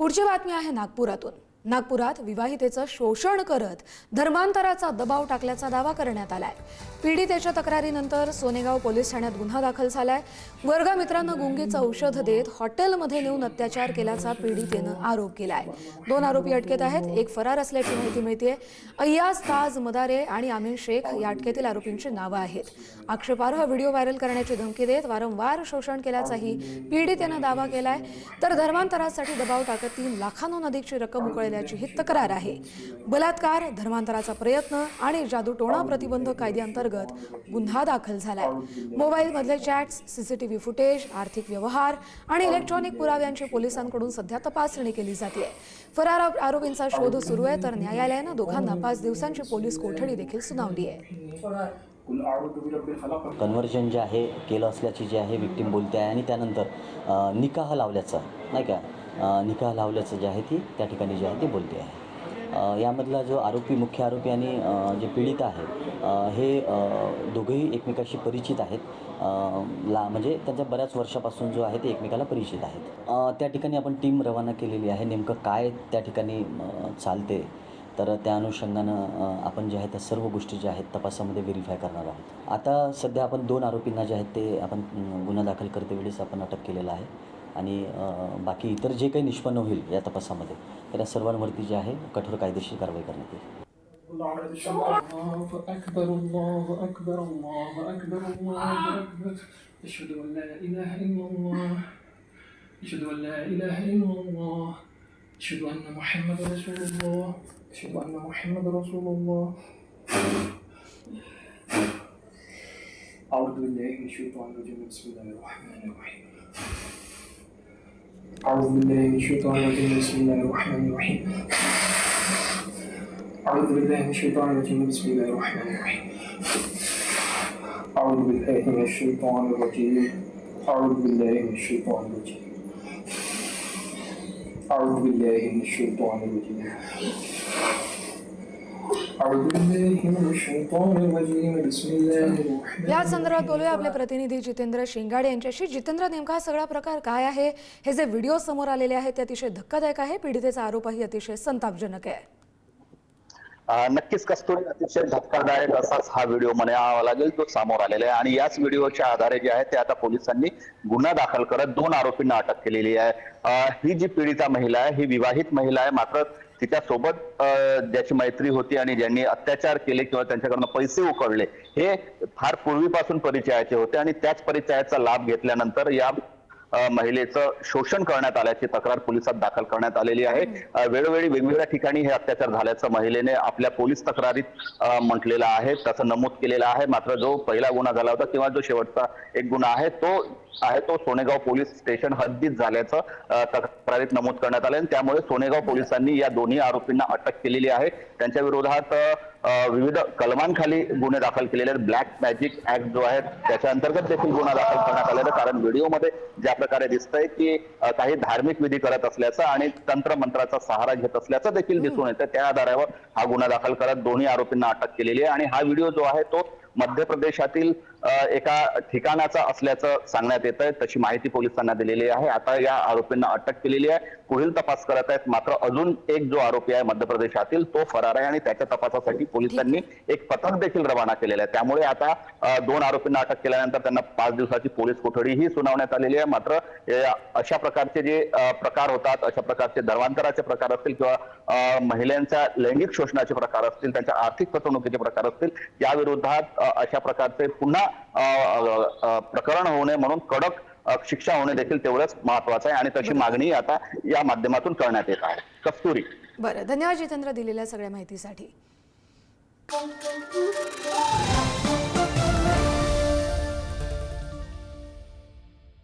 पुढची बातमी आहे नागपुरातून। नागपुरात विवाहितेचं शोषण करत धर्मांतराचा दबाव टाकल्याचा दावा करण्यात आलाय। पीडितेच्या तक्रारीनंतर सोनेगाव पोलीस ठाण्यात गुन्हा दाखल झालाय। वर्गमित्रांना गुंगीचं औषध देत हॉटेलमध्ये नेऊन अत्याचार केल्याचा पीडितेनं आरोप केलाय। 2 आरोपी अटकेत आहेत, एक फरार असल्याची माहिती मिळतेय। अय्याज, ताज, मदारे आणि आमीन शेख या अटकेतील आरोपींची नावं आहेत। आक्षेपार्ह व्हिडिओ व्हायरल करण्याची धमकी देत वारंवार शोषण केल्याचाही पीडितेनं दावा केलाय। तर धर्मांतरासाठी दबाव टाकत 3 लाखांहून अधिकची रक्कम उकळल्याची ही तक्रार आहे। बलात्कार, धर्मांतराचा प्रयत्न आणि जादूटोणा प्रतिबंधक कायद्याअंतर्गत गुन्हा दाखल झालाय। मोबाईलमधले चॅट्स, सीसीटीव्ही फुटेज, आर्थिक व्यवहार आणि इलेक्ट्रॉनिक पुराव्यांची पोलिसांकडून सध्या तपासणी केली जाते। फरार आरोपींचा शोध सुरू आहे, तर न्यायालयानं दोघांना 5 दिवसांची पोलीस कोठडी देखील सुनावली आहे। कन्व्हर्जन जे आहे केलं असल्याची जे आहे विक्टिम बोलते आहे आणि त्यानंतर निकाह लावल्याचं नाही का, निकाह लावल्याचं जे आहे ती त्या ठिकाणी जे आहे ते बोलते आहे। यामधला जो आरोपी, मुख्य आरोपी आणि जे पीडित आहे हे दोघेही एकमेकाशी परिचित आहेत। म्हणजे त्यांच्या बऱ्याच वर्षापासून जो आहे ते एकमेकाला परिचित आहेत। त्या ठिकाणी आपण टीम रवाना केलेली आहे। नेमकं काय त्या ठिकाणी चालते, तर त्या अनुषंगानं आपण जे आहे त्या सर्व गोष्टी ज्या आहेत तपासामध्ये व्हेरीफाय करणार आहोत। आता सध्या आपण 2 आरोपींना जे आहेत ते आपण गुन्हा दाखल करते वेळेस आपण अटक केलेला आहे आणि बाकी इतर जे काही निष्पन्न होईल या तपासामध्ये तर या सर्वांवरती जे आहे कठोर कायदेशीर कारवाई करण्यात येईल। أشهد أن محمد رسول الله أشهد أن محمد رسول الله أعوذ بالله من الشيطان الرجيم بسم الله الرحمن الرحيم أعوذ بالله من الشيطان الرجيم بسم الله الرحمن الرحيم أعوذ بالله من الشيطان الرجيم بسم الله الرحمن الرحيم أعوذ بالله من الشيطان الرجيم أعوذ بالله من الشيطان الرجيم أعوذ بالله من الشيطان الرجيم أعوذ بالله من الشيطان الرجيम بسم الله الرحمن या संदर्भात बोलूया आपले प्रतिनिधी जितेंद्र शिंगाडे यांच्याशी। जितेंद्र, नेमका हा सगळा प्रकार काय आहे? हे जे व्हिडिओ समोर आलेले आहेत ते अतिशय धक्कादायक आहे। पीडितेचा आरोपही अतिशय संतापजनक आहे। नक्कीच कस्तुरी, अतिशय धक्कादायक असाच हा व्हिडिओ म्हणावा लागेल जो समोर आलेला आहे आणि याच व्हिडिओच्या आधारे जे आहे ते आता पोलिसांनी गुन्हा दाखल करत 2 आरोपींना अटक केलेली आहे। ही जी पीडिता महिला आहे ही विवाहित महिला आहे, मात्र तिच्या सोबत ज्याची मैत्री होती आणि ज्यांनी अत्याचार केले किंवा त्यांच्याकडून पैसे उकळले हे फार पूर्वीपासून परिचयाचे होते आणि त्याच परिचयाचा लाभ घेतल्यानंतर या महिलेचं शोषण करण्यात आल्याची तक्रार पोलिसात दाखल करण्यात आलेली आहे। वेळोवेळी वेगवेगळ्या ठिकाणी हे अत्याचार झाल्याचं महिलेने आपल्या पोलीस तक्रारीत म्हटलेलं आहे, त्याचं नमूद केलेलं आहे। मात्र जो पहिला गुन्हा झाला होता किंवा जो शेवटचा एक गुन्हा आहे तो सोनेगाव पोलीस स्टेशन हद्दीत झाल्याचं तक्रारीत नमूद करण्यात आलं। त्यामुळे सोनेगाव पोलिसांनी या दोन्ही आरोपींना अटक केलेली आहे। त्यांच्या विरोधात विविध कलमांखाली गुन्हे दाखल केलेले आहेत। ब्लॅक मॅजिक ऍक्ट जो आहे त्याच्या अंतर्गत देखील गुन्हा दाखल करण्यात आलेला, कारण व्हिडिओमध्ये ज्या प्रकारे दिसतंय की काही धार्मिक विधी करत असल्याचं आणि तंत्रमंत्राचा सहारा घेत असल्याचं देखील दिसून येतं। त्या आधारावर हा गुन्हा दाखल करत दोन्ही आरोपींना अटक केलेली आहे आणि हा व्हिडिओ जो आहे तो मध्य प्रदेशातील एका ठिकाणाचा असल्याचं सांगण्यात येत आहे, तशी माहिती पोलिसांना दिलेली आहे। आता या आरोपींना अटक केलेली आहे, पुढील तपास करत आहेत। मात्र अजून एक जो आरोपी आहे मध्य प्रदेशातील तो फरार आहे आणि त्याच्या तपासासाठी पोलिसांनी एक पथक देखील रवाना केलेलं आहे। त्यामुळे आता 2 आरोपींना अटक केल्यानंतर त्यांना 5 दिवसाची पोलीस कोठडीही सुनावण्यात आलेली आहे। मात्र अशा प्रकारचे जे प्रकार होतात, अशा प्रकारचे धर्मांतराचे प्रकार असतील किंवा महिलांच्या लैंगिक शोषणाचे प्रकार असतील, त्यांच्या आर्थिक फसवणुकीचे प्रकार असतील, या विरोधात अशा प्रकारचे पुन्हा प्रकरण होऊ नये म्हणून कडक शिक्षा होणे देखील तेवढंच महत्वाचं आहे आणि तशी मागणी आता या माध्यमातून करण्यात येत आहे। कस्तुरी, बरं, धन्यवाद जितेंद्र दिलेल्या सगळ्या माहितीसाठी।